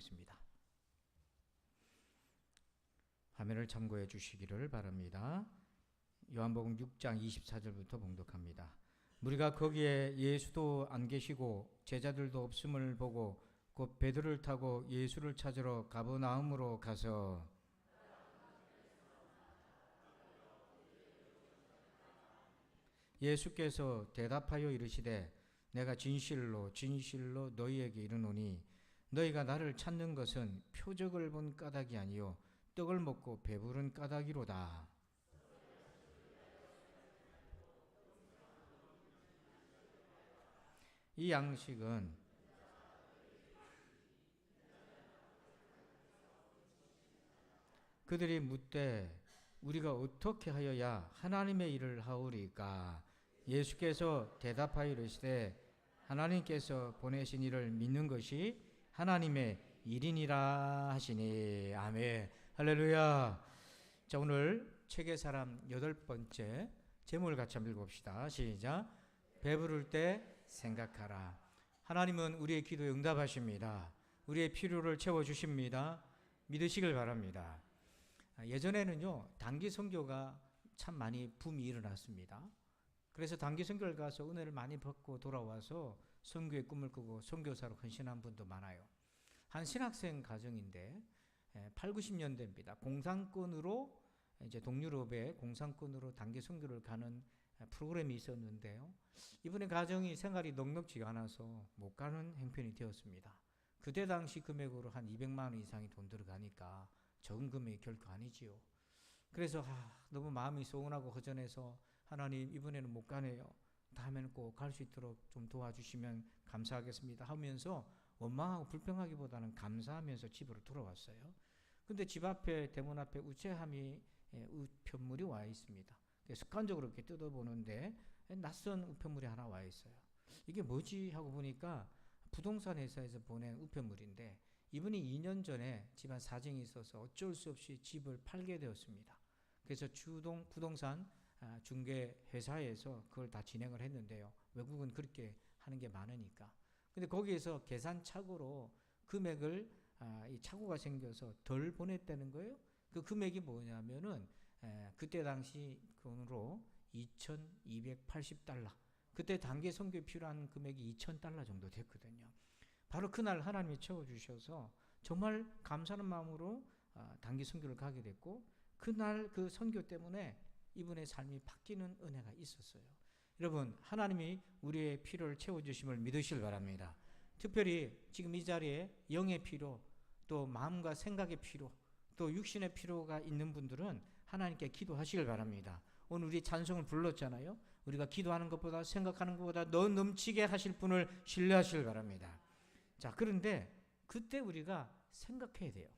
나누겠습니다. 화면을 참고해 주시기를 바랍니다. 요한복음 6장 24절부터 봉독합니다. 무리가 거기에 예수도 안 계시고 제자들도 없음을 보고 곧 베드로를 타고 예수를 찾으러 가버나움으로 가서 예수께서 대답하여 이르시되 내가 진실로 진실로 너희에게 이르노니 너희가 나를 찾는 것은 표적을 본 까닭이 아니요 떡을 먹고 배부른 까닭이로다. 이 양식은 그들이 묻되 우리가 어떻게 하여야 하나님의 일을 하오리까? 예수께서 대답하여 이르시되 하나님께서 보내신 이를 믿는 것이 하나님의 일이니라 하시니. 아멘. 할렐루야. 자, 오늘 책의 사람 8번째 제목을 같이 한번 읽어봅시다. 시작. 배부를 때 생각하라. 하나님은 우리의 기도에 응답하십니다. 우리의 필요를 채워주십니다. 믿으시길 바랍니다. 예전에는요, 단기 선교가 참 많이 붐이 일어났습니다. 그래서 단기 선교를 가서 은혜를 많이 받고 돌아와서 선교의 꿈을 꾸고 선교사로 헌신한 분도 많아요. 한 신학생 가정인데 8, 90년대입니다. 공산권으로 이제 동유럽의 공산권으로 단기 선교를 가는 프로그램이 있었는데요. 이분의 가정이 생활이 넉넉지가 않아서 못 가는 형편이 되었습니다. 그때 당시 금액으로 한 200만 원 이상이 돈 들어가니까 적은 금액이 결코 아니지요. 그래서 너무 마음이 소원하고 허전해서 하나님 이번에는 못 가네요. 다음에는 꼭 갈 수 있도록 좀 도와주시면 감사하겠습니다 하면서 원망하고 불평하기보다는 감사하면서 집으로 돌아왔어요. 근데 집 앞에 대문 앞에 우체함이 우편물이 와 있습니다. 습관적으로 이렇게 뜯어보는데 낯선 우편물이 하나 와 있어요. 이게 뭐지 하고 보니까 부동산 회사에서 보낸 우편물인데 이분이 2년 전에 집안 사정이 있어서 어쩔 수 없이 집을 팔게 되었습니다. 그래서 부동산 중개 회사에서 그걸 다 진행을 했는데요. 외국은 그렇게 하는 게 많으니까. 근데 거기에서 계산착오로 금액을 이 착오가 생겨서 덜 보냈다는 거예요. 그 금액이 뭐냐면은 그때 당시 돈으로 2,280달러. 그때 단기 선교에 필요한 금액이 2,000달러 정도 됐거든요. 바로 그날 하나님이 채워주셔서 정말 감사하는 마음으로 단기 선교를 가게 됐고 그날 그 선교 때문에 이분의 삶이 바뀌는 은혜가 있었어요. 여러분, 하나님이 우리의 필요를 채워주심을 믿으시길 바랍니다. 특별히 지금 이 자리에 영의 필요, 또 마음과 생각의 필요, 또 육신의 필요가 있는 분들은 하나님께 기도하시길 바랍니다. 오늘 우리 찬송을 불렀잖아요. 우리가 기도하는 것보다 생각하는 것보다 더 넘치게 하실 분을 신뢰하시길 바랍니다. 자, 그런데 그때 우리가 생각해야 돼요.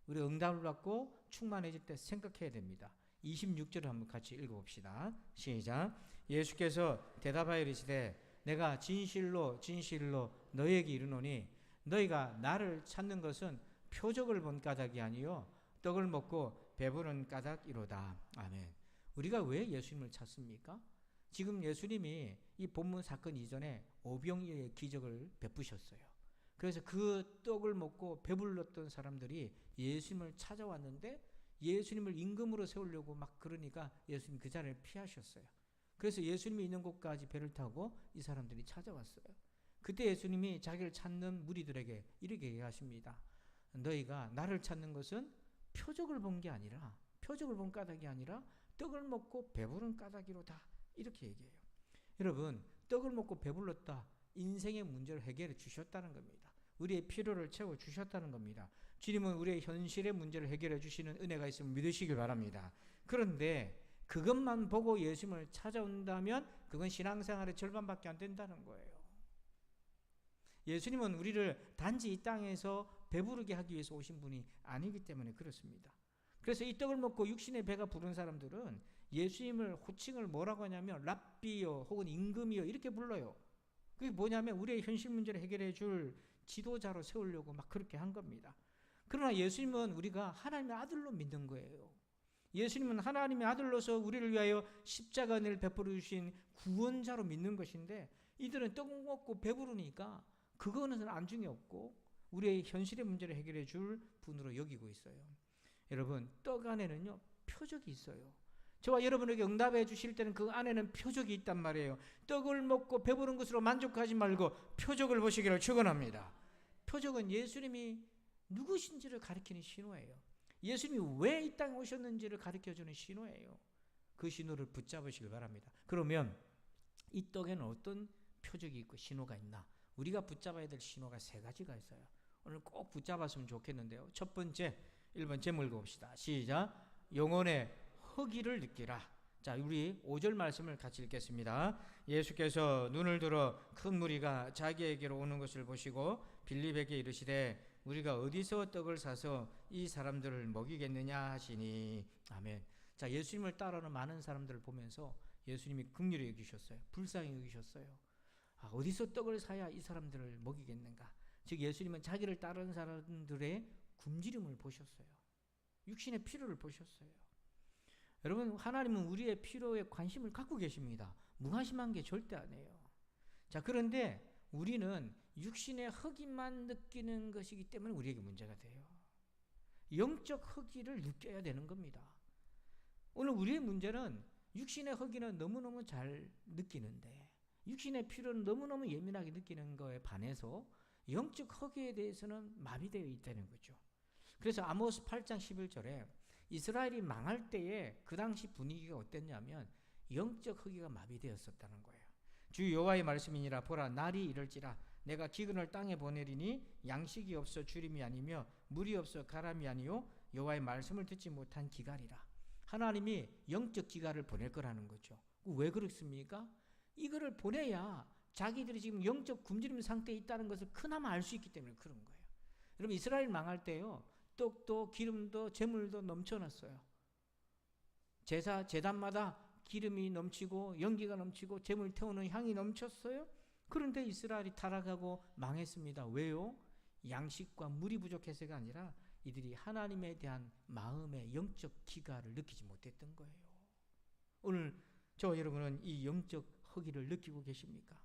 우리 응답을 받고 충만해질 때 생각해야 됩니다. 26절을 한번 같이 읽어봅시다. 시작. 예수께서 대답하여 이르시되 내가 진실로 진실로 너희에게 이르노니 너희가 나를 찾는 것은 표적을 본 까닭이 아니요 떡을 먹고 배부른 까닭이로다. 아멘. 우리가 왜 예수님을 찾습니까? 지금 예수님이 이 본문 사건 이전에 오병이어의 기적을 베푸셨어요. 그래서 그 떡을 먹고 배불렀던 사람들이 예수님을 찾아왔는데 예수님을 임금으로 세우려고 막 그러니까 예수님 그 자리를 피하셨어요. 그래서 예수님이 있는 곳까지 배를 타고 이 사람들이 찾아왔어요. 그때 예수님이 자기를 찾는 무리들에게 이렇게 얘기하십니다. 너희가 나를 찾는 것은 표적을 본 게 아니라 표적을 본 까닭이 아니라 떡을 먹고 배부른 까닭이로다. 이렇게 얘기해요. 여러분, 떡을 먹고 배불렀다. 인생의 문제를 해결해 주셨다는 겁니다. 우리의 필요를 채워주셨다는 겁니다. 주님은 우리의 현실의 문제를 해결해 주시는 은혜가 있으면 믿으시길 바랍니다. 그런데 그것만 보고 예수님을 찾아온다면 그건 신앙생활의 절반밖에 안 된다는 거예요. 예수님은 우리를 단지 이 땅에서 배부르게 하기 위해서 오신 분이 아니기 때문에 그렇습니다. 그래서 이 떡을 먹고 육신의 배가 부른 사람들은 예수님을 호칭을 뭐라고 하냐면 랍비요 혹은 임금이요 이렇게 불러요. 그게 뭐냐면 우리의 현실 문제를 해결해 줄 지도자로 세우려고 막 그렇게 한 겁니다. 그러나 예수님은 우리가 하나님의 아들로 믿는 거예요. 예수님은 하나님의 아들로서 우리를 위하여 십자가를 베풀어 주신 구원자로 믿는 것인데 이들은 떡 먹고 배부르니까 그거는 안중에 없고 우리의 현실의 문제를 해결해 줄 분으로 여기고 있어요. 여러분, 떡 안에는요 표적이 있어요. 저와 여러분에게 응답해 주실 때는 그 안에는 표적이 있단 말이에요. 떡을 먹고 배부른 것으로 만족하지 말고 표적을 보시기를 축원합니다. 표적은 예수님이 누구신지를 가리키는 신호예요. 예수님이 왜 이 땅에 오셨는지를 가리켜주는 신호예요. 그 신호를 붙잡으시길 바랍니다. 그러면 이 떡에는 어떤 표적이 있고 신호가 있나? 우리가 붙잡아야 될 신호가 세 가지가 있어요. 오늘 꼭 붙잡았으면 좋겠는데요. 첫 번째, 1번 제목 읽어봅시다. 시작. 영혼의 허기를 느끼라. 자, 우리 5절 말씀을 같이 읽겠습니다. 예수께서 눈을 들어 큰 무리가 자기에게로 오는 것을 보시고 빌립에게 이르시되 우리가 어디서 떡을 사서 이 사람들을 먹이겠느냐 하시니. 아멘. 자, 예수님을 따르는 많은 사람들을 보면서 예수님이 긍휼히 여기셨어요. 불쌍히 여기셨어요. 어디서 떡을 사야 이 사람들을 먹이겠는가? 즉 예수님은 자기를 따르는 사람들의 굶주림을 보셨어요. 육신의 필요를 보셨어요. 여러분, 하나님은 우리의 필요에 관심을 갖고 계십니다. 무관심한 게 절대 아니에요. 자, 그런데 우리는 육신의 허기만 느끼는 것이기 때문에 우리에게 문제가 돼요. 영적 허기를 느껴야 되는 겁니다. 오늘 우리의 문제는 육신의 허기는 너무너무 잘 느끼는데 육신의 필요는 너무너무 예민하게 느끼는 거에 반해서 영적 허기에 대해서는 마비되어 있다는 거죠. 그래서 아모스 8장 11절에 이스라엘이 망할 때에 그 당시 분위기가 어땠냐면 영적 허기가 마비되었었다는 거예요. 주 여호와의 말씀이니라. 보라, 날이 이를지라 내가 기근을 땅에 보내리니 양식이 없어 주림이 아니며 물이 없어 가람이 아니요 여호와의 말씀을 듣지 못한 기갈이라. 하나님이 영적 기갈을 보낼 거라는 거죠. 왜 그렇습니까? 이거를 보내야 자기들이 지금 영적 굶주림 상태에 있다는 것을 그나마 알 수 있기 때문에 그런 거예요. 여러분, 이스라엘 망할 때요 떡도 기름도 재물도 넘쳐났어요. 제단마다 기름이 넘치고 연기가 넘치고 재물 태우는 향이 넘쳤어요. 그런데 이스라엘이 타락하고 망했습니다. 왜요? 양식과 물이 부족해서가 아니라 이들이 하나님에 대한 마음의 영적 기갈을 느끼지 못했던 거예요. 오늘 저와 여러분은 이 영적 허기를 느끼고 계십니까?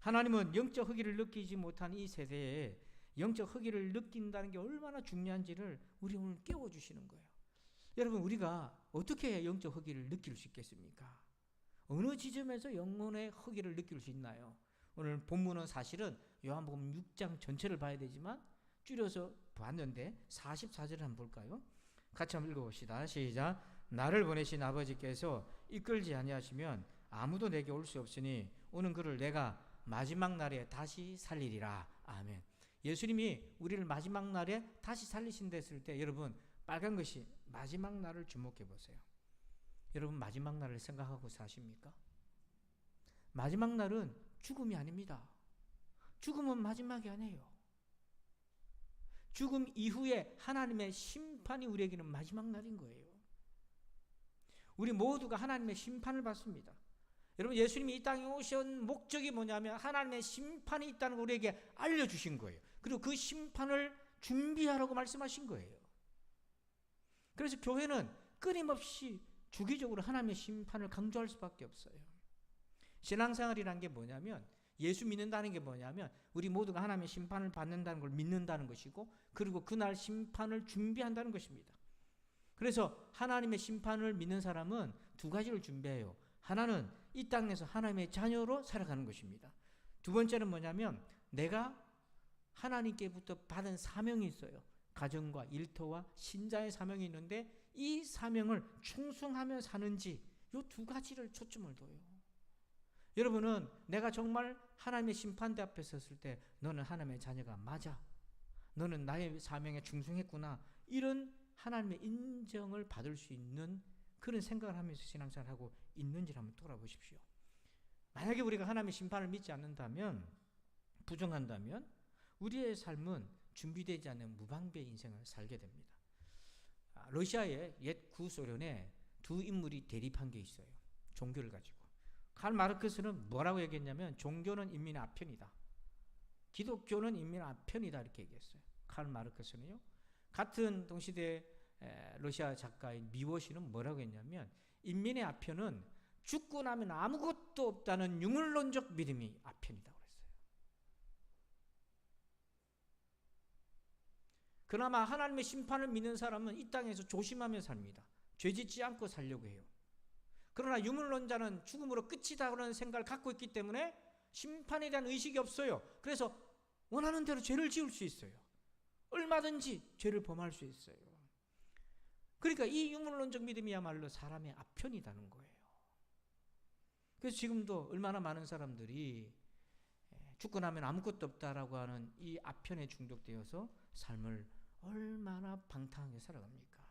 하나님은 영적 허기를 느끼지 못한 이 세대에 영적 허기를 느낀다는 게 얼마나 중요한지를 우리 오늘 깨워주시는 거예요. 여러분, 우리가 어떻게 해야 영적 허기를 느낄 수 있겠습니까? 어느 지점에서 영혼의 허기를 느낄 수 있나요? 오늘 본문은 사실은 요한복음 6장 전체를 봐야 되지만 줄여서 봤는데 44절을 한번 볼까요? 같이 한번 읽어봅시다. 시작. 나를 보내신 아버지께서 이끌지 아니하시면 아무도 내게 올 수 없으니 오는 그를 내가 마지막 날에 다시 살리리라. 아멘. 예수님이 우리를 마지막 날에 다시 살리신다 했을 때 여러분, 빨간 것이 마지막 날을 주목해 보세요. 여러분, 마지막 날을 생각하고 사십니까? 마지막 날은 죽음이 아닙니다. 죽음은 마지막이 아니에요. 죽음 이후에 하나님의 심판이 우리에게는 마지막 날인 거예요. 우리 모두가 하나님의 심판을 받습니다. 여러분, 예수님이 이 땅에 오신 목적이 뭐냐면 하나님의 심판이 있다는 걸 우리에게 알려주신 거예요. 그리고 그 심판을 준비하라고 말씀하신 거예요. 그래서 교회는 끊임없이 주기적으로 하나님의 심판을 강조할 수밖에 없어요. 신앙생활이라는 게 뭐냐면, 예수 믿는다는 게 뭐냐면 우리 모두가 하나님의 심판을 받는다는 걸 믿는다는 것이고, 그리고 그날 심판을 준비한다는 것입니다. 그래서 하나님의 심판을 믿는 사람은 두 가지를 준비해요. 하나는 이 땅에서 하나님의 자녀로 살아가는 것입니다. 두 번째는 뭐냐면 내가 하나님께부터 받은 사명이 있어요. 가정과 일터와 신자의 사명이 있는데 이 사명을 충성하며 사는지, 이 두 가지를 초점을 둬요. 여러분은 내가 정말 하나님의 심판대 앞에 섰을 때 너는 하나님의 자녀가 맞아, 너는 나의 사명에 충성했구나, 이런 하나님의 인정을 받을 수 있는 그런 생각을 하면서 신앙생활을 하고 있는지를 한번 돌아보십시오. 만약에 우리가 하나님의 심판을 믿지 않는다면, 부정한다면 우리의 삶은 준비되지 않은 무방비의 인생을 살게 됩니다. 러시아의 옛 구소련에 두 인물이 대립한 게 있어요. 종교를 가지고. 칼 마르크스는 뭐라고 얘기했냐면 종교는 인민의 아편이다, 기독교는 인민의 아편이다, 이렇게 얘기했어요. 칼 마르크스는요. 같은 동시대 러시아 작가인 미워시는 뭐라고 했냐면 인민의 아편은 죽고 나면 아무것도 없다는 유물론적 믿음이 아편이라고 했어요. 그나마 하나님의 심판을 믿는 사람은 이 땅에서 조심하며 삽니다. 죄짓지 않고 살려고 해요. 그러나 유물론자는 죽음으로 끝이다 그런 생각을 갖고 있기 때문에 심판에 대한 의식이 없어요. 그래서 원하는 대로 죄를 지을 수 있어요. 얼마든지 죄를 범할 수 있어요. 그러니까 이 유물론적 믿음이야말로 사람의 아편이라는 거예요. 그래서 지금도 얼마나 많은 사람들이 죽고 나면 아무것도 없다라고 하는 이 아편에 중독되어서 삶을 얼마나 방탕하게 살아갑니까?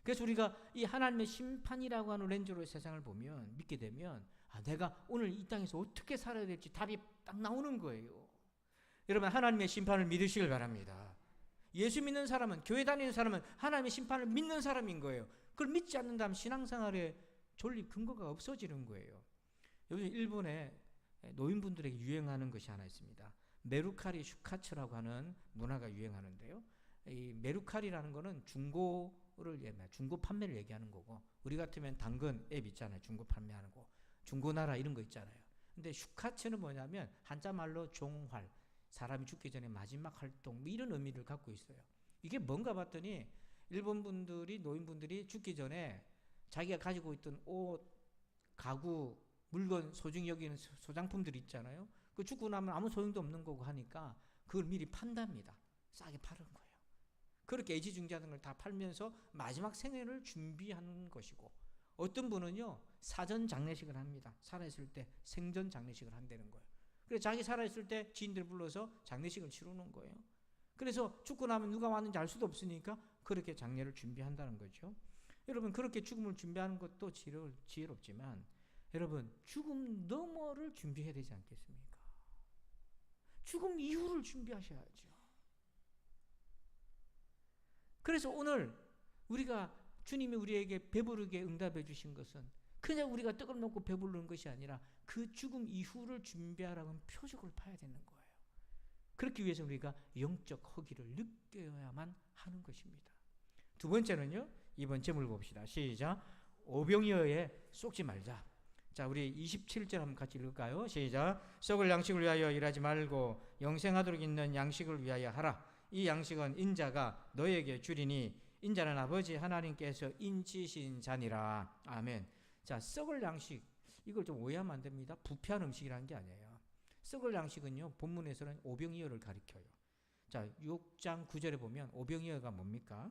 그래서 우리가 이 하나님의 심판이라고 하는 렌즈로 세상을 보면, 믿게 되면 내가 오늘 이 땅에서 어떻게 살아야 될지 답이 딱 나오는 거예요. 여러분, 하나님의 심판을 믿으시길 바랍니다. 예수 믿는 사람은, 교회 다니는 사람은 하나님의 심판을 믿는 사람인 거예요. 그걸 믿지 않는다면 신앙생활에 존립 근거가 없어지는 거예요. 요즘 일본에 노인분들에게 유행하는 것이 하나 있습니다. 메루카리 슈카츠라고 하는 문화가 유행하는데요. 이 메루카리라는 거는 중고 판매를 얘기하는 거고, 우리 같으면 당근 앱 있잖아요. 중고 판매하는 거. 중고나라 이런 거 있잖아요. 근데 슈카츠는 뭐냐면 한자 말로 종활, 사람이 죽기 전에 마지막 활동, 뭐 이런 의미를 갖고 있어요. 이게 뭔가 봤더니 일본 분들이, 노인분들이 죽기 전에 자기가 가지고 있던 옷, 가구, 물건, 소중히 여기는 소장품들이 있잖아요. 그 죽고 나면 아무 소용도 없는 거고 하니까 그걸 미리 판답니다. 싸게 파는 거예요. 그렇게 애지중지하는 걸 다 팔면서 마지막 생애를 준비하는 것이고, 어떤 분은요 사전 장례식을 합니다. 살아있을 때 생전 장례식을 한다는 거예요. 그래서 자기 살아있을 때 지인들 불러서 장례식을 치르는 거예요. 그래서 죽고 나면 누가 왔는지 알 수도 없으니까 그렇게 장례를 준비한다는 거죠. 여러분, 그렇게 죽음을 준비하는 것도 지혜롭지만 여러분, 죽음 너머를 준비해야 되지 않겠습니까? 죽음 이후를 준비하셔야죠. 그래서 오늘 우리가, 주님이 우리에게 배부르게 응답해 주신 것은 그냥 우리가 떡을 먹고 배부르는 것이 아니라 그 죽음 이후를 준비하라는 표적을 봐야 되는 거예요. 그렇기 위해서 우리가 영적 허기를 느껴야만 하는 것입니다. 두 번째는요, 이번 제목을 봅시다. 시작. 오병이어에 속지 말자. 자, 우리 27절 한번 같이 읽을까요? 시작. 썩을 양식을 위하여 일하지 말고 영생하도록 있는 양식을 위하여 하라. 이 양식은 인자가 너에게 주리니 인자는 아버지 하나님께서 인치신 자니라. 아멘. 자, 썩을 양식, 이걸 좀 오해하면 안 됩니다. 부패한 음식이라는 게 아니에요. 썩을 양식은요, 본문에서는 오병이어를 가리켜요. 자, 6장 9절에 보면 오병이어가 뭡니까?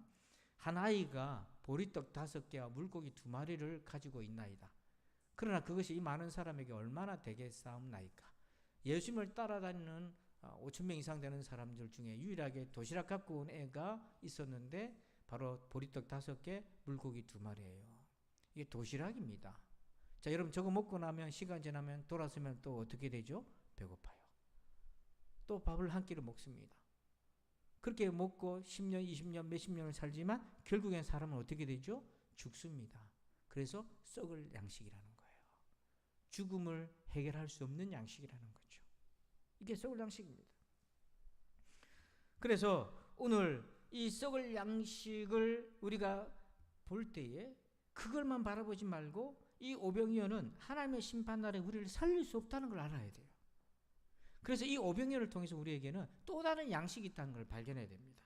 한 아이가 보리떡 5개와 물고기 2마리를 가지고 있나이다. 그러나 그것이 이 많은 사람에게 얼마나 되겠사옵나이까. 예수님을 따라다니는 5,000명 이상 되는 사람들 중에 유일하게 도시락 갖고 온 애가 있었는데 바로 보리떡 5개, 물고기 2마리예요. 이게 도시락입니다. 자, 여러분, 저거 먹고 나면, 시간 지나면 돌아서면 또 어떻게 되죠? 배고파요. 또 밥을 한 끼를 먹습니다. 그렇게 먹고 10년, 20년, 몇십 년을 살지만 결국엔 사람은 어떻게 되죠? 죽습니다. 그래서 썩을 양식이라는 거예요. 죽음을 해결할 수 없는 양식이라는 거죠. 이게 썩을 양식입니다. 그래서 오늘 이 썩을 양식을 우리가 볼 때에 그걸만 바라보지 말고 이 오병이어는 하나님의 심판날에 우리를 살릴 수 없다는 걸 알아야 돼요. 그래서 이 오병이어를 통해서 우리에게는 또 다른 양식이 있다는 걸 발견해야 됩니다.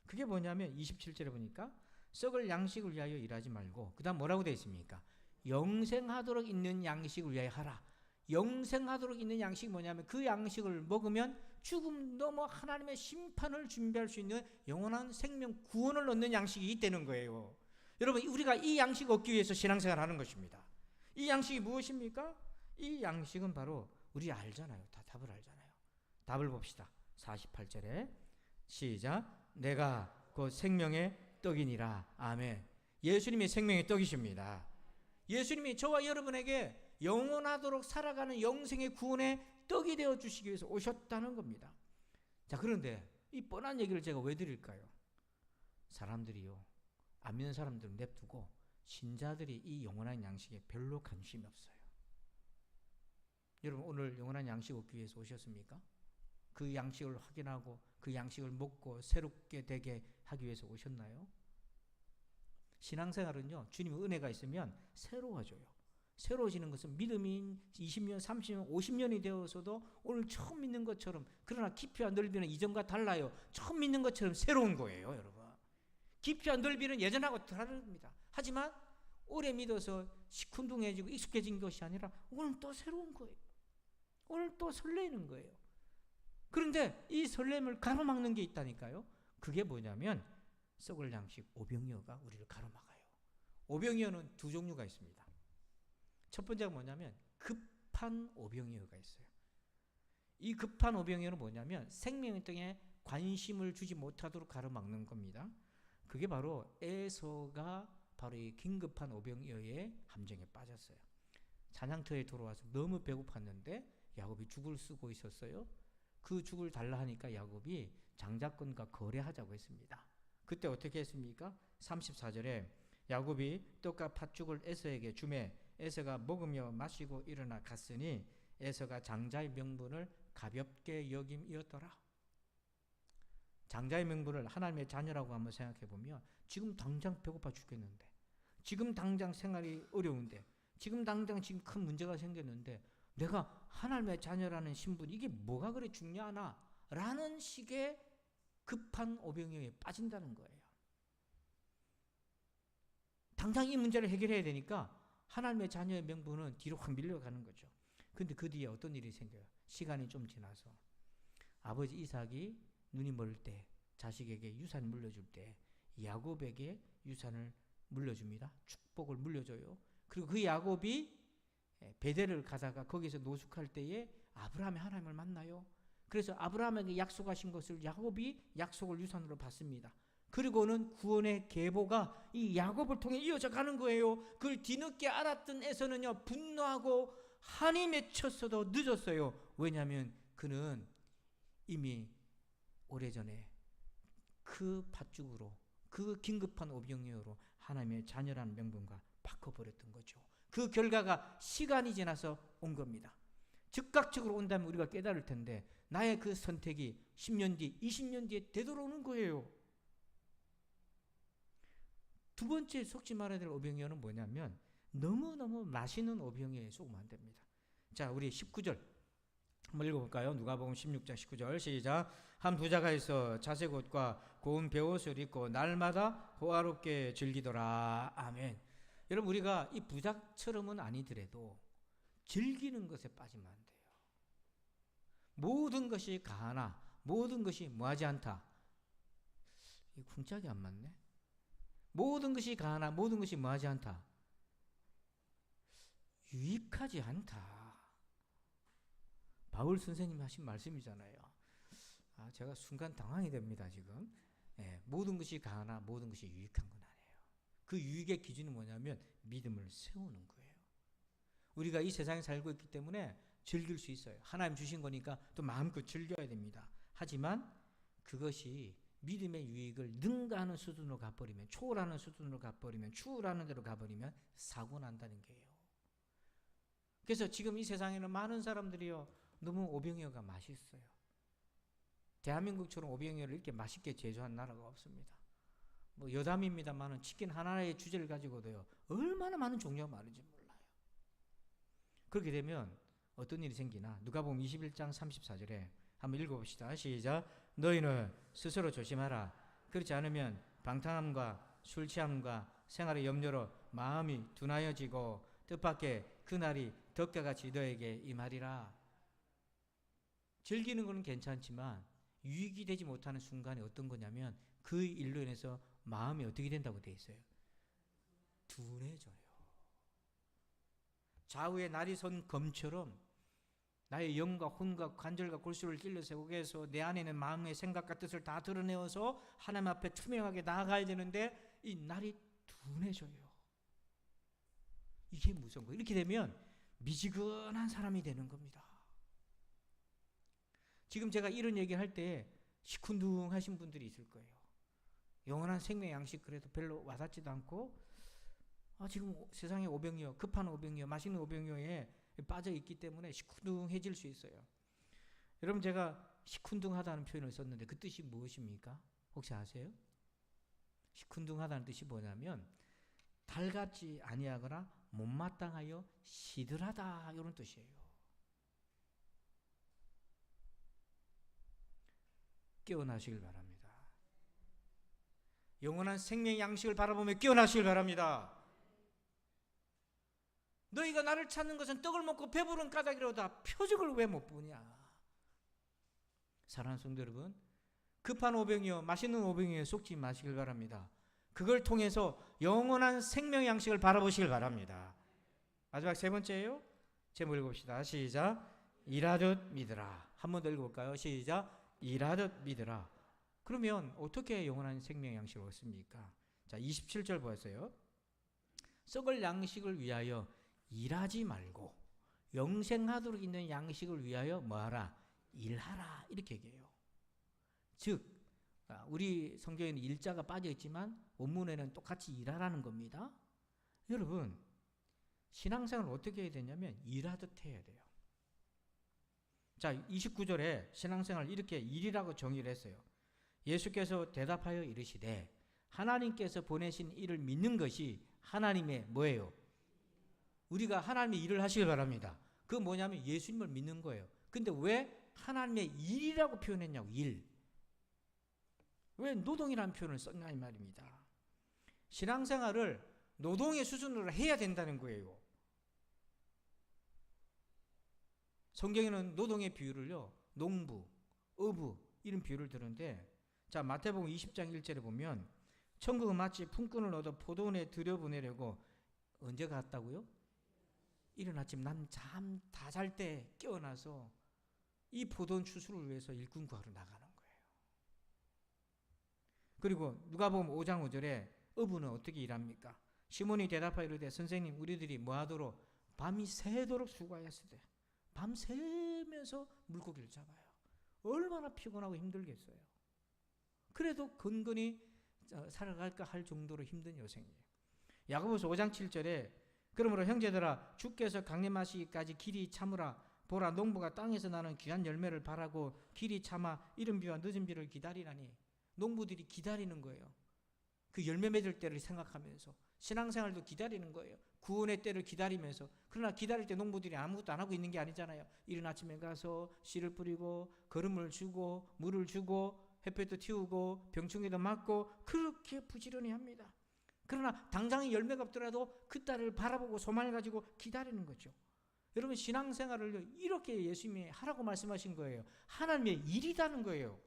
그게 뭐냐면 27절에 보니까 썩을 양식을 위하여 일하지 말고, 그 다음 뭐라고 되어 있습니까? 영생하도록 있는 양식을 위하여 하라. 영생하도록 있는 양식이 뭐냐면 그 양식을 먹으면 죽음 넘어 하나님의 심판을 준비할 수 있는 영원한 생명 구원을 얻는 양식이 있다는 거예요. 여러분, 우리가 이 양식을 얻기 위해서 신앙생활을 하는 것입니다. 이 양식이 무엇입니까? 이 양식은 바로 우리 알잖아요. 다 답을 알잖아요. 답을 봅시다. 48절에 시작. 내가 곧 생명의 떡이니라. 아멘. 예수님이 생명의 떡이십니다. 예수님이 저와 여러분에게 영원하도록 살아가는 영생의 구원의 떡이 되어 주시기 위해서 오셨다는 겁니다. 자, 그런데 이 뻔한 얘기를 제가 왜 드릴까요? 사람들이요, 안 믿는 사람들은 냅두고 신자들이 이 영원한 양식에 별로 관심이 없어요. 여러분, 오늘 영원한 양식 얻기 위해서 오셨습니까? 그 양식을 확인하고 그 양식을 먹고 새롭게 되게 하기 위해서 오셨나요? 신앙생활은요, 주님의 은혜가 있으면 새로워져요. 새로워지는 것은 믿음이 20년, 30년, 50년이 되어서도 오늘 처음 믿는 것처럼, 그러나 깊이와 넓이는 이전과 달라요. 처음 믿는 것처럼 새로운 거예요, 여러분. 깊이와 넓이는 예전하고 다릅니다. 하지만 오래 믿어서 시큰둥해지고 익숙해진 것이 아니라 오늘 또 새로운 거예요. 오늘 또 설레는 거예요. 그런데 이 설렘을 가로막는 게 있다니까요. 그게 뭐냐면 썩을 양식 오병이어가 우리를 가로막아요. 오병이어는 두 종류가 있습니다. 첫 번째가 뭐냐면 급한 오병이어가 있어요. 이 급한 오병이어는 뭐냐면 생명의 땅에 관심을 주지 못하도록 가로막는 겁니다. 그게 바로 에서가 바로 이 긴급한 오병이어의 함정에 빠졌어요. 사냥터에 돌아와서 너무 배고팠는데 야곱이 죽을 쓰고 있었어요. 그 죽을 달라 하니까 야곱이 장자권과 거래하자고 했습니다. 그때 어떻게 했습니까? 34절에 야곱이 떡과 팥죽을 에서에게 주매 에서가 먹으며 마시고 일어나 갔으니 에서가 장자의 명분을 가볍게 여김이었더라. 장자의 명분을 하나님의 자녀라고 한번 생각해 보면 지금 당장 배고파 죽겠는데, 지금 당장 생활이 어려운데, 지금 당장 지금 큰 문제가 생겼는데 내가 하나님의 자녀라는 신분, 이게 뭐가 그래 중요하나? 라는 식의 급한 오병이어에 빠진다는 거예요. 당장 이 문제를 해결해야 되니까 하나님의 자녀의 명분은 뒤로 확 밀려가는 거죠. 근데 그 뒤에 어떤 일이 생겨요? 시간이 좀 지나서 아버지 이삭이 눈이 멀 때 자식에게 유산 물려줄 때 야곱에게 유산을 물려줍니다. 축복을 물려줘요. 그리고 그 야곱이 베델을 가다가 거기서 노숙할 때에 아브라함이 하나님을 만나요. 그래서 아브라함에게 약속하신 것을 야곱이 약속을 유산으로 받습니다. 그리고는 구원의 계보가 이 야곱을 통해 이어져 가는 거예요. 그걸 뒤늦게 알았던 에서는요, 분노하고 한이 맺혔어도 늦었어요. 왜냐하면 그는 이미 오래전에 그 팥죽으로, 그 긴급한 오병이어로 하나님의 자녀라는 명분과 바꿔버렸던 거죠. 그 결과가 시간이 지나서 온 겁니다. 즉각적으로 온다면 우리가 깨달을 텐데 나의 그 선택이 10년 뒤, 20년 뒤에 되돌아오는 거예요. 두 번째 속지 말아야 될 오병이어는 뭐냐면 너무너무 맛있는 오병이어에 속으면 안 됩니다. 자, 우리 19절 한번 읽어볼까요? 누가복음 16장 19절 시작. 한 부자가 있어 자색 옷과 고운 베옷을 입고 날마다 호화롭게 즐기더라. 아멘. 여러분, 우리가 이 부자처럼은 아니더라도 즐기는 것에 빠지면 안 돼요. 모든 것이 가하나 모든 것이 뭐하지 않다. 이 군짝이 안 맞네. 모든 것이 가하나 모든 것이 뭐하지 않다. 유익하지 않다. 바울 선생님이 하신 말씀이잖아요. 제가 순간 당황이 됩니다, 지금. 모든 것이 가하나 모든 것이 유익한 건 아니에요. 그 유익의 기준은 뭐냐면 믿음을 세우는 거예요. 우리가 이 세상에 살고 있기 때문에 즐길 수 있어요. 하나님 주신 거니까 또 마음껏 즐겨야 됩니다. 하지만 그것이 믿음의 유익을 능가하는 수준으로 가버리면, 초월하는 수준으로 가버리면, 추월하는 대로 가버리면 사고 난다는 거예요. 그래서 지금 이 세상에는 많은 사람들이요, 너무 오병이어가 맛있어요. 대한민국처럼 오병이어를 이렇게 맛있게 제조한 나라가 없습니다. 뭐 여담입니다만은 치킨 하나의 주제를 가지고도요, 얼마나 많은 종류가 많은지 몰라요. 그렇게 되면 어떤 일이 생기나? 누가복음 21장 34절에 한번 읽어봅시다. 시작. 너희는 스스로 조심하라. 그렇지 않으면 방탕함과 술 취함과 생활의 염려로 마음이 둔하여지고 뜻밖의 그날이 덕과 같이 너에게 임하리라. 즐기는 건 괜찮지만 유익이 되지 못하는 순간이 어떤 거냐면 그 일로 인해서 마음이 어떻게 된다고 되어 있어요? 둔해져요. 좌우에 날이 선 검처럼 나의 영과 혼과 관절과 골수를 찔러 세우게 해서 내 안에 있는 마음의 생각과 뜻을 다 드러내어서 하나님 앞에 투명하게 나아가야 되는데 이 날이 둔해져요. 이게 무서운 거예요. 이렇게 되면 미지근한 사람이 되는 겁니다. 지금 제가 이런 얘기를 할 때 시큰둥하신 분들이 있을 거예요. 영원한 생명 양식 그래도 별로 와닿지도 않고 지금 세상에 오병이어, 급한 오병이어, 맛있는 오병이어에 빠져 있기 때문에 시큰둥해질 수 있어요. 여러분, 제가 시큰둥하다는 표현을 썼는데 그 뜻이 무엇입니까? 혹시 아세요? 시큰둥하다는 뜻이 뭐냐면 달같이 아니하거나 못마땅하여 시들하다 이런 뜻이에요. 깨어나시길 바랍니다. 영원한 생명의 양식을 바라보며 깨어나시길 바랍니다. 너희가 나를 찾는 것은 떡을 먹고 배부른 까닭이로다. 표적을 왜 못 보냐. 사랑하는 성도 여러분, 급한 오병이요 맛있는 오병이에 속지 마시길 바랍니다. 그걸 통해서 영원한 생명의 양식을 바라보시길 바랍니다. 마지막 세 번째예요. 제목 읽어봅시다. 시작. 일하듯 믿으라. 한 번 더 읽어볼까요? 시작. 일하듯 믿으라. 그러면 어떻게 영원한 생명의 양식을 얻습니까? 자, 27절 보세요. 썩을 양식을 위하여 일하지 말고 영생하도록 있는 양식을 위하여 뭐하라? 일하라. 이렇게 얘기해요. 즉 우리 성경에는 일자가 빠져있지만 원문에는 똑같이 일하라는 겁니다. 여러분, 신앙생활을 어떻게 해야 되냐면 일하듯 해야 돼요. 자, 29절에 신앙생활을 이렇게 일이라고 정의를 했어요. 예수께서 대답하여 이르시되 하나님께서 보내신 일을 믿는 것이 하나님의 뭐예요? 우리가 하나님의 일을 하시길 바랍니다. 그건 뭐냐면 예수님을 믿는 거예요. 근데 왜 하나님의 일이라고 표현했냐고. 일. 왜 노동이라는 표현을 썼냐 이 말입니다. 신앙생활을 노동의 수준으로 해야 된다는 거예요. 성경에는 노동의 비유를요, 농부, 어부 이런 비유를 드는데, 자, 마태복음 20장 1절에 보면 천국은 마치 품꾼을 얻어 포도원에 들여보내려고 언제 갔다고요? 이른 아침 난 잠 다 잘 때 깨어나서 이 포도원 추수를 위해서 일꾼 구하러 나가는 거예요. 그리고 누가복음 5장 5절에 어부는 어떻게 일합니까? 시몬이 대답하여 이르되 선생님 우리들이 뭐하도록 밤이 새도록 수고하였으되 밤 새면서 물고기를 잡아요. 얼마나 피곤하고 힘들겠어요. 그래도 근근히 살아갈까 할 정도로 힘든 여생이에요. 야고보서 5장 7절에 그러므로 형제들아 주께서 강림하시기까지 길이 참으라. 보라 농부가 땅에서 나는 귀한 열매를 바라고 길이 참아 이른 비와 늦은 비를 기다리라니. 농부들이 기다리는 거예요. 그 열매 맺을 때를 생각하면서 신앙생활도 기다리는 거예요. 구원의 때를 기다리면서. 그러나 기다릴 때 농부들이 아무것도 안 하고 있는 게 아니잖아요. 이른 아침에 가서 씨를 뿌리고 거름을 주고 물을 주고 햇볕도 틔우고 병충해도 맞고 그렇게 부지런히 합니다. 그러나 당장의 열매가 없더라도 그 딸을 바라보고 소망을 가지고 기다리는 거죠. 여러분 신앙생활을 이렇게 예수님이 하라고 말씀하신 거예요. 하나님의 일이라는 거예요.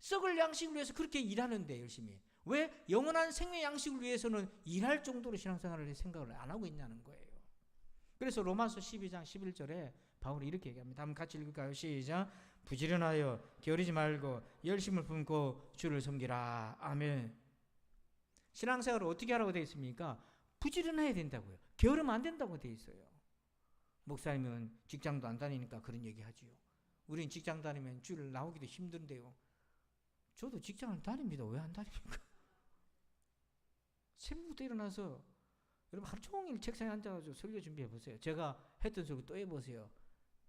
썩을 양식을 위해서 그렇게 일하는데 열심히. 왜 영원한 생명 양식을 위해서는 일할 정도로 신앙생활을 생각을 안 하고 있냐는 거예요. 그래서 로마서 12장 11절에 바울이 이렇게 얘기합니다. 한번 같이 읽을까요? 시작. 부지런하여 게으르지 말고 열심을 품고 주를 섬기라. 아멘. 신앙생활을 어떻게 하라고 되어 있습니까? 부지런해야 된다고요. 게으르면 안 된다고 되어 있어요. 목사님은 직장도 안 다니니까 그런 얘기 하지요. 우린 직장 다니면 주일 나오기도 힘든데요. 저도 직장을 다닙니다. 왜 안 다닙니까? 새벽부터 일어나서 여러분 하루 종일 책상에 앉아가지고 설교 준비해 보세요. 제가 했던 설교 또 해보세요.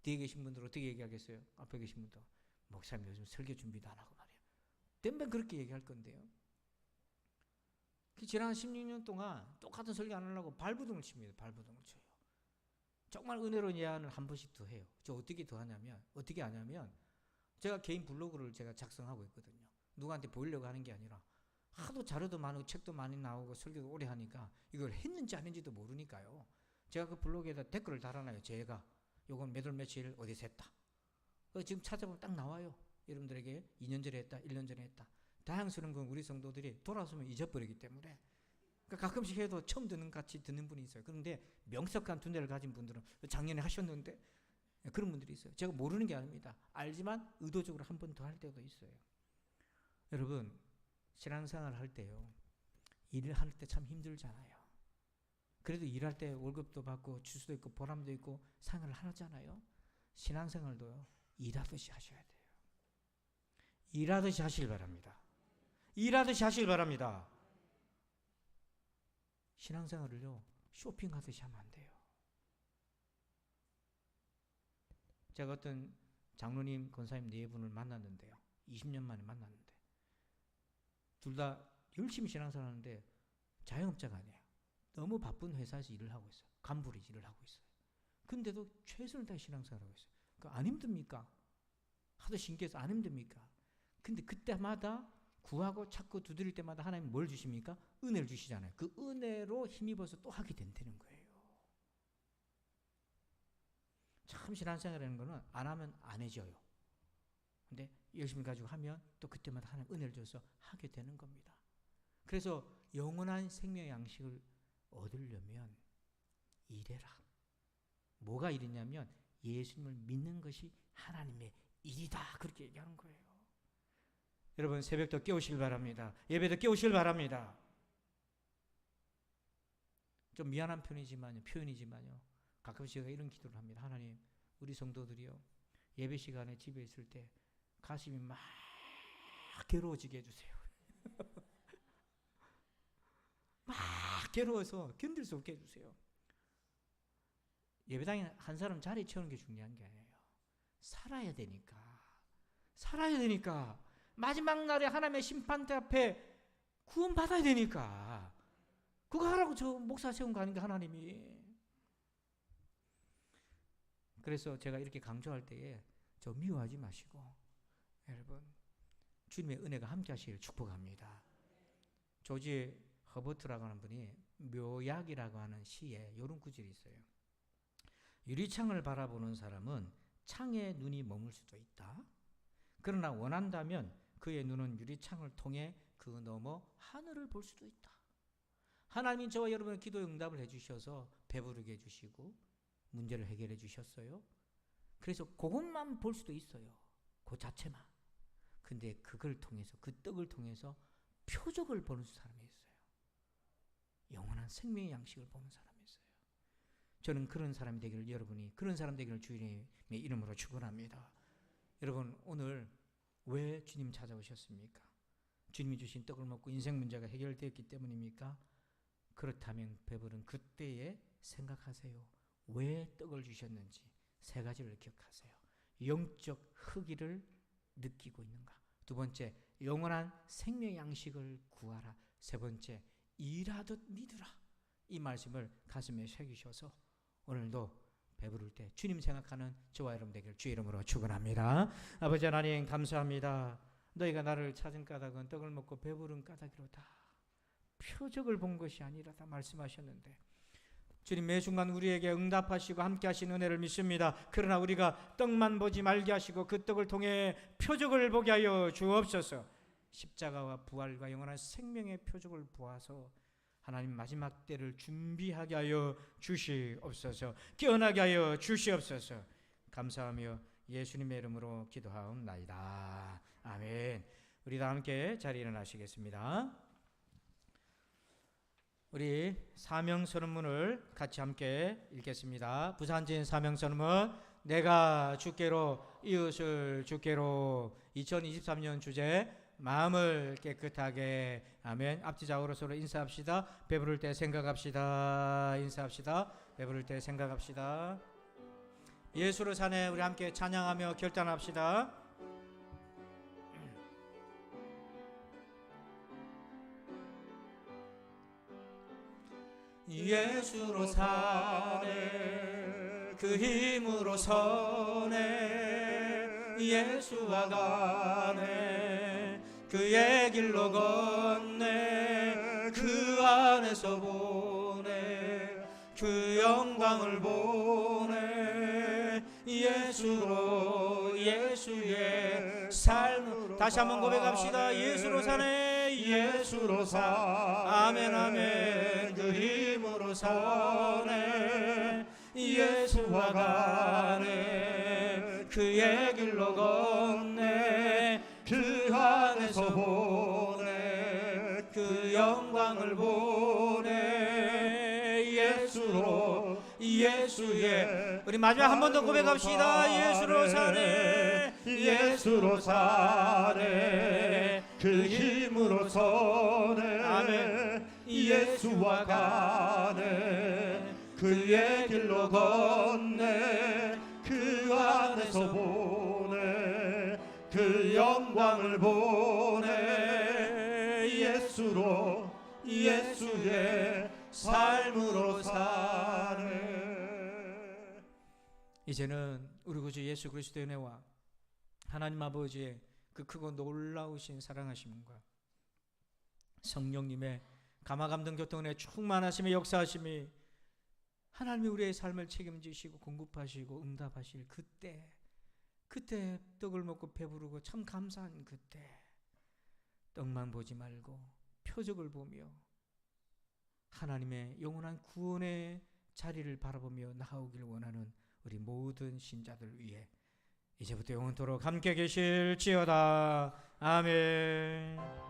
뒤에 계신 분들 어떻게 얘기하겠어요? 앞에 계신 분들 목사님 요즘 설교 준비도 안 하고 말이에요. 땜병 그렇게 얘기할 건데요. 지난 16년 동안 똑같은 설교 안 하려고 발부둥을 칩니다. 발부둥을 쳐요. 정말 은혜로운 예언을 한 번씩 더 해요. 저 어떻게 하냐면 제가 개인 블로그를 제가 작성하고 있거든요. 누구한테 보이려고 하는 게 아니라 하도 자료도 많고 책도 많이 나오고 설교도 오래 하니까 이걸 했는지 안 했는지도 모르니까요. 제가 그 블로그에다 댓글을 달아놔요. 제가 요건 몇 월 며칠 어디서 했다. 지금 찾아보면 딱 나와요. 여러분들에게 2년 전에 했다, 1년 전에 했다. 다양스러운 건 우리 성도들이 돌아서면 잊어버리기 때문에 그러니까 가끔씩 해도 처음 듣는 같이 듣는 분이 있어요. 그런데 명석한 두뇌를 가진 분들은 작년에 하셨는데 그런 분들이 있어요. 제가 모르는 게 아닙니다. 알지만 의도적으로 한 번 더 할 때도 있어요. 여러분 신앙생활 할 때요. 일을 할 때 참 힘들잖아요. 그래도 일할 때 월급도 받고 주수도 있고 보람도 있고 상을 하잖아요. 신앙생활도요. 일하듯이 하셔야 돼요. 일하듯이 하시길 바랍니다. 일하듯이 하시길 바랍니다. 신앙생활을요. 쇼핑하듯이 하면 안 돼요. 제가 어떤 장로님, 권사님 네 분을 만났는데요. 20년 만에 만났는데 둘 다 열심히 신앙생활 하는데 자영업자가 아니에요. 너무 바쁜 회사에서 일을 하고 있어요. 간부로 일을 하고 있어요. 근데도 최선을 다해 신앙생활을 하고 있어요. 안 힘듭니까? 하도 신기해서 안 힘듭니까? 근데 그때마다 구하고 찾고 두드릴 때마다 하나님 뭘 주십니까? 은혜를 주시잖아요. 그 은혜로 힘입어서 또 하게 된다는 거예요. 참 신앙생활이라는 거는 안 하면 안 해져요. 근데 열심히 가지고 하면 또 그때마다 하나님 은혜를 줘서 하게 되는 겁니다. 그래서 영원한 생명의 양식을 얻으려면 일해라. 뭐가 일이냐면 예수님을 믿는 것이 하나님의 일이다. 그렇게 얘기하는 거예요. 여러분 새벽도 깨우시길 바랍니다. 예배도 깨우시길 바랍니다. 좀 미안한 표현이지만요. 가끔씩 제가 이런 기도를 합니다. 하나님, 우리 성도들이요, 예배 시간에 집에 있을 때 가슴이 막 괴로워지게 해주세요. 막 괴로워서 견딜 수 없게 해주세요. 예배당에 한 사람 자리 채우는 게 중요한 게 아니에요. 살아야 되니까 마지막 날에 하나님의 심판대 앞에 구원받아야 되니까 그거 하라고 저 목사 세운 거 아닌가 하나님이. 그래서 제가 이렇게 강조할 때에 저 미워하지 마시고 여러분 주님의 은혜가 함께 하시기를 축복합니다. 조지 허버트라고 하는 분이 묘약이라고 하는 시에 이런 구절이 있어요. 유리창을 바라보는 사람은 창에 눈이 머물 수도 있다. 그러나 원한다면 그의 눈은 유리창을 통해 그 너머 하늘을 볼 수도 있다. 하나님이 저와 여러분의 기도에 응답을 해주셔서 배부르게 해주시고 문제를 해결해 주셨어요. 그래서 그것만 볼 수도 있어요. 그 자체만. 근데 그걸 통해서, 그 떡을 통해서 표적을 보는 사람이 있어요. 영원한 생명의 양식을 보는 사람이 있어요. 저는 그런 사람이 되기를, 여러분이 그런 사람 되기를 주님의 이름으로 축원합니다. 여러분 오늘 왜 주님 찾아오셨습니까? 주님이 주신 떡을 먹고 인생 문제가 해결되었기 때문입니까? 그렇다면 배부른 그때에 생각하세요. 왜 떡을 주셨는지 세 가지를 기억하세요. 영적 흑의를 느끼고 있는가? 두 번째, 영원한 생명의 양식을 구하라. 세 번째, 일하듯 믿으라. 이 말씀을 가슴에 새기셔서 오늘도 배부를 때 주님 생각하는 저와 여러분 되기를 주의 이름으로 축원합니다. 아버지 하나님 감사합니다. 너희가 나를 찾은 까닭은 떡을 먹고 배부른 까닭이로다. 표적을 본 것이 아니라다 말씀하셨는데 주님 매 순간 우리에게 응답하시고 함께 하신 은혜를 믿습니다. 그러나 우리가 떡만 보지 말게 하시고 그 떡을 통해 표적을 보게 하여 주옵소서. 십자가와 부활과 영원한 생명의 표적을 보아서 하나님 마지막 때를 준비하게 하여 주시옵소서. 깨어나게 하여 주시옵소서. 감사하며 예수님의 이름으로 기도하옵나이다. 아멘. 우리 다 함께 자리에 일어나시겠습니다. 우리 사명선언문을 같이 함께 읽겠습니다. 부산진 사명선언문. 내가 주께로 이웃을 주께로. 2023년 주제 마음을 깨끗하게. 아멘. 앞뒤 좌우로 서로 인사합시다. 배부를 때 생각합시다. 인사합시다. 배부를 때 생각합시다. 예수를 사네. 우리 함께 찬양하며 결단합시다. 예수로 사네. 그 힘으로 서네. 예수와 가네. 그의 길로 걷네. 그 안에서 보네. 그 영광을 보네. 예수로 예수의 삶으로. 다시 한번 고백합시다. 예수로 사네. 예수로 사. 아멘 아멘. 그 힘으로 사네. 예수와 가네. 그의 길로 걷네. 그 안에서 보네. 그 영광을 보네. 예수로 예수의. 우리 마지막 한 번 더 고백합시다. 예수로 사네. 예수로 사네. 그 힘으로 서네. 아멘. 예수와 가네. 그의 길로 걷네. 그 안에서 보네. 그 영광을 보네. 예수로 예수의 삶으로 사네. 이제는 우리 구주 예수 그리스도의 은혜와 하나님 아버지의 그 크고 놀라우신 사랑하심과 성령님의 감화감동 교통의 충만하심의 역사하심이 하나님이 우리의 삶을 책임지시고 공급하시고 응답하실 그때 떡을 먹고 배부르고 참 감사한 그때 떡만 보지 말고 표적을 보며 하나님의 영원한 구원의 자리를 바라보며 나아오길 원하는 우리 모든 신자들 위해 이제부터 영원토록 함께 계실지어다. 아멘.